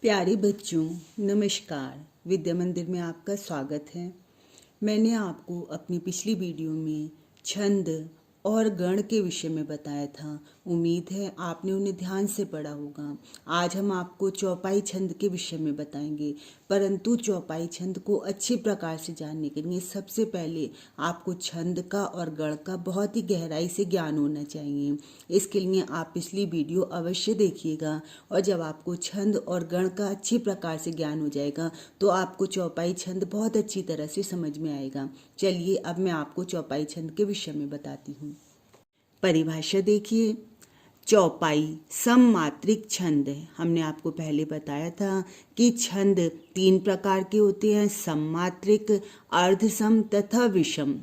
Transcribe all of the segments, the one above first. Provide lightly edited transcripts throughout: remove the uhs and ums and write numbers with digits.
प्यारे बच्चों, नमस्कार। विद्या मंदिर में आपका स्वागत है। मैंने आपको अपनी पिछली वीडियो में छंद और गण के विषय में बताया था। उम्मीद है आपने उन्हें ध्यान से पढ़ा होगा। आज हम आपको चौपाई छंद के विषय में बताएंगे, परंतु चौपाई छंद को अच्छी प्रकार से जानने के लिए सबसे पहले आपको छंद का और गण का बहुत ही गहराई से ज्ञान होना चाहिए। इसके लिए आप पिछली वीडियो अवश्य देखिएगा, और जब आपको छंद और गण का अच्छी प्रकार से ज्ञान हो जाएगा तो आपको चौपाई छंद बहुत अच्छी तरह से समझ में आएगा। चलिए अब मैं आपको चौपाई छंद के विषय में बताती हूँ। परिभाषा देखिए, चौपाई सममात्रिक छंद है। हमने आपको पहले बताया था कि छंद 3 प्रकार के होते हैं, सममात्रिक, अर्धसम तथा विषम।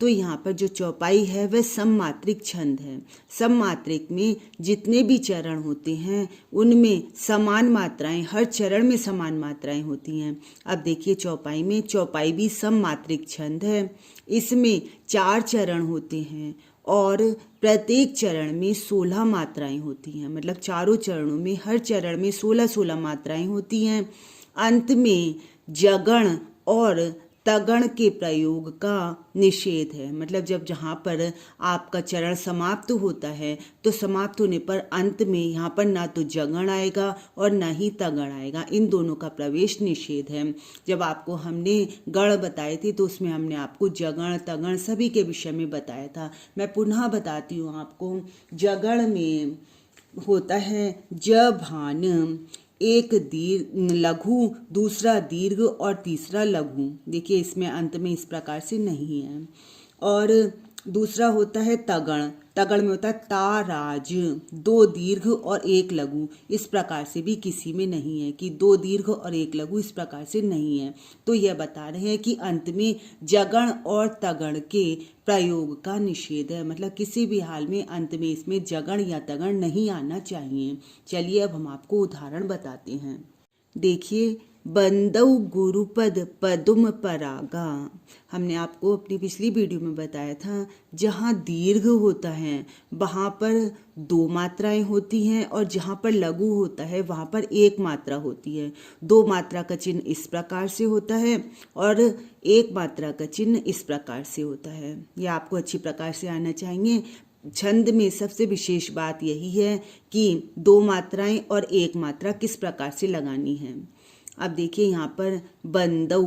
तो यहाँ पर जो चौपाई है वह सममात्रिक छंद है। सममात्रिक में जितने भी चरण होते हैं उनमें समान मात्राएं, हर चरण में समान मात्राएं होती हैं। अब देखिए चौपाई में, चौपाई भी सममात्रिक छंद है। इसमें 4 चरण होते हैं और प्रत्येक चरण में 16 मात्राएं होती हैं। मतलब चारों चरणों में, हर चरण में 16-16 मात्राएं होती हैं। अंत में जगण और तगण के प्रयोग का निषेध है। मतलब जहाँ पर आपका चरण समाप्त होता है तो समाप्त होने पर अंत में यहाँ पर ना तो जगण आएगा और ना ही तगण आएगा, इन दोनों का प्रवेश निषेध है। जब आपको हमने गण बताए थे तो उसमें हमने आपको जगण तगण सभी के विषय में बताया था। मैं पुनः बताती हूँ आपको। जगण में होता है ज भान, एक दीर्घ लघु, दूसरा दीर्घ और तीसरा लघु। देखिए इसमें अंत में इस प्रकार से नहीं है। और दूसरा होता है तगण। तगण में होता है ताराज, 2 दीर्घ और 1 लघु। इस प्रकार से भी किसी में नहीं है कि 2 दीर्घ और 1 लघु, इस प्रकार से नहीं है। तो यह बता रहे हैं कि अंत में जगण और तगण के प्रयोग का निषेध है। मतलब किसी भी हाल में अंत में इसमें जगण या तगण नहीं आना चाहिए। चलिए अब हम आपको उदाहरण बताते हैं। देखिए, बंदौ गुरुपद पदुम परागा। हमने आपको अपनी पिछली वीडियो में बताया था, जहाँ दीर्घ होता है वहाँ पर 2 मात्राएं होती हैं और जहाँ पर लघु होता है वहाँ पर 1 मात्रा होती है। 2 मात्रा का चिन्ह इस प्रकार से होता है और 1 मात्रा का चिन्ह इस प्रकार से होता है। यह आपको अच्छी प्रकार से आना चाहिए। छंद में सबसे विशेष बात यही है कि 2 मात्राएं और 1 मात्रा किस प्रकार से लगानी है। अब देखिए यहाँ पर बंदौ,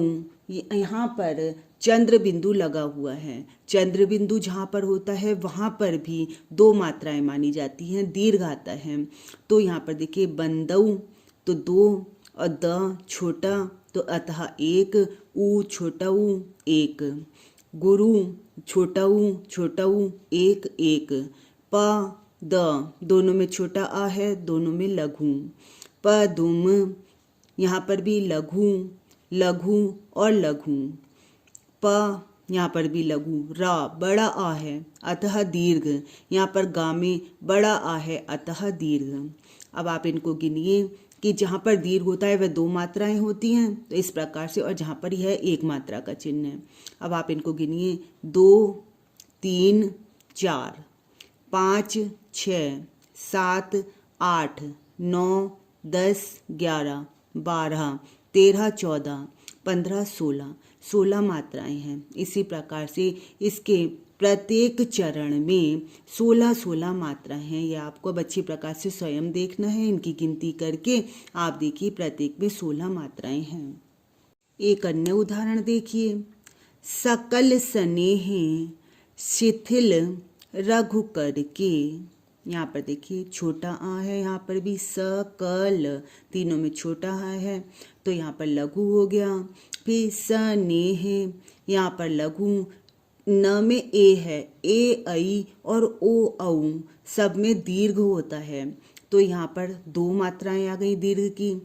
यहाँ पर चंद्र बिंदु लगा हुआ है। चंद्र बिंदु जहाँ पर होता है वहाँ पर भी 2 मात्राएं मानी जाती हैं, दीर्घ आता है। तो यहाँ पर देखिए बंदौ तो 2 और द छोटा तो अतः 1, ऊ छोटा ऊ 1, गुरु छोटा ऊ 1 1, प द दोनों में छोटा आ है, दोनों में लघु। पदुम यहाँ पर भी लघु, लघु और लघु। प यहाँ पर भी लघु। रा बड़ा आ है अतः दीर्घ, यहाँ पर गा में बड़ा आ है अतः दीर्घ। अब आप इनको गिनिए कि जहाँ पर दीर्घ होता है वह 2 मात्राएं होती हैं, तो इस प्रकार से, और जहाँ पर यह 1 मात्रा का चिन्ह है। अब आप इनको गिनिए 2 3 4 5 6 7 8 9 10 11 12 13 14 15 16 मात्राएं हैं। इसी प्रकार से इसके प्रत्येक चरण में 16 मात्रा हैं। यह आपको अब अच्छी प्रकार से स्वयं देखना है। इनकी गिनती करके आप देखिए प्रत्येक में 16 मात्राएं हैं। एक अन्य उदाहरण देखिए, सकल स्नेह शिथिल रघु कर के। यहाँ पर देखिए छोटा आ है, यहाँ पर भी सकल, तीनों में छोटा आ है तो यहाँ पर लघु हो गया। फिर स्नेह, यहाँ पर लघु, न में ए है, ए ऐ और ओ औ सब में दीर्घ होता है, तो यहाँ पर 2 मात्राएं आ गई दीर्घ की।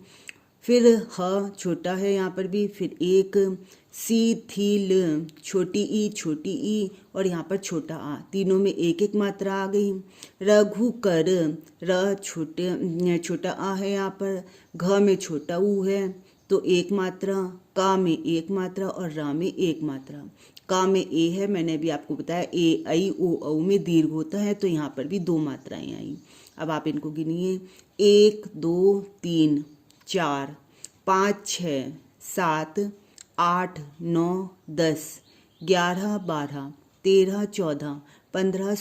फिर ह छोटा है यहाँ पर भी, फिर 1, शिथिल छोटी ई और यहाँ पर छोटा आ, तीनों में 1 मात्रा आ गई। रघु कर, र छोटा आ है यहाँ पर, घ में छोटा ऊ है तो 1 मात्रा, का में 1 मात्रा और रा में 1 मात्रा। का में ए है, मैंने अभी आपको बताया ए ऐ ओ औ में दीर्घ होता है तो यहाँ पर भी 2 मात्राएं आई। अब आप इनको गिनिए 1 2 3 4, 5, 6, 7, 8, 9, 10, 11, 12, 13, 14, 15,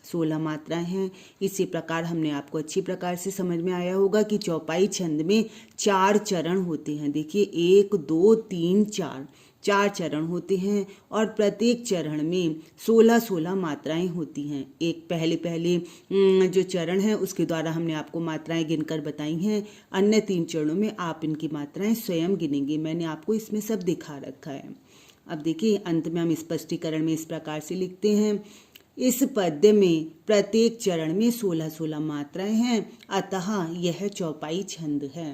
16 मात्राएं हैं। इसी प्रकार हमने आपको अच्छी प्रकार से समझ में आया होगा कि चौपाई छंद में 4 चरण होते हैं। देखिए 1, 2, 3, 4 चरण होते हैं और प्रत्येक चरण में 16 मात्राएं होती हैं। एक पहले जो चरण है उसके द्वारा हमने आपको मात्राएं गिनकर बताई हैं। अन्य 3 चरणों में आप इनकी मात्राएं स्वयं गिनेंगे। मैंने आपको इसमें सब दिखा रखा है। अब देखिए अंत में हम स्पष्टीकरण में इस प्रकार से लिखते हैं, इस पद्य में प्रत्येक चरण में 16 मात्राएं हैं, अतः यह चौपाई छंद है।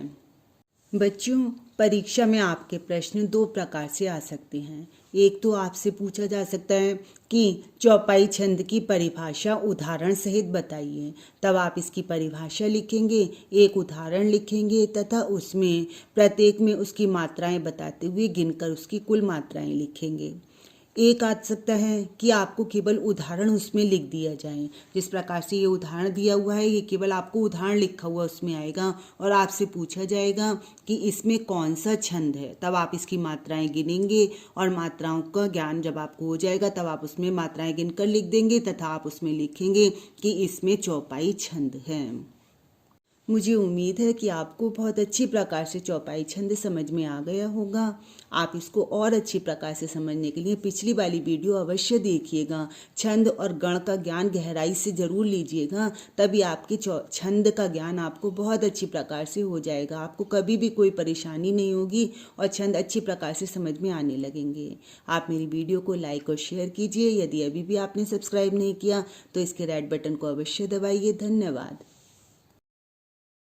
बच्चों, परीक्षा में आपके प्रश्न 2 प्रकार से आ सकते हैं। एक तो आपसे पूछा जा सकता है कि चौपाई छंद की परिभाषा उदाहरण सहित बताइए। तब आप इसकी परिभाषा लिखेंगे, एक उदाहरण लिखेंगे तथा उसमें प्रत्येक में उसकी मात्राएं बताते हुए गिनकर उसकी कुल मात्राएं लिखेंगे। एक आ सकता है कि आपको केवल उदाहरण उसमें लिख दिया जाए। जिस प्रकार से ये उदाहरण दिया हुआ है, ये केवल आपको उदाहरण लिखा हुआ उसमें आएगा और आपसे पूछा जाएगा कि इसमें कौन सा छंद है। तब आप इसकी मात्राएं गिनेंगे और मात्राओं का ज्ञान जब आपको हो जाएगा तब आप उसमें मात्राएं गिनकर लिख देंगे तथा आप उसमें लिखेंगे कि इसमें चौपाई छंद है। मुझे उम्मीद है कि आपको बहुत अच्छी प्रकार से चौपाई छंद समझ में आ गया होगा। आप इसको और अच्छी प्रकार से समझने के लिए पिछली वाली वीडियो अवश्य देखिएगा। छंद और गण का ज्ञान गहराई से जरूर लीजिएगा, तभी आपके छंद का ज्ञान आपको बहुत अच्छी प्रकार से हो जाएगा। आपको कभी भी कोई परेशानी नहीं होगी और छंद अच्छी प्रकार से समझ में आने लगेंगे। आप मेरी वीडियो को लाइक और शेयर कीजिए। यदि अभी भी आपने सब्सक्राइब नहीं किया तो इसके रेड बटन को अवश्य दबाइए। धन्यवाद।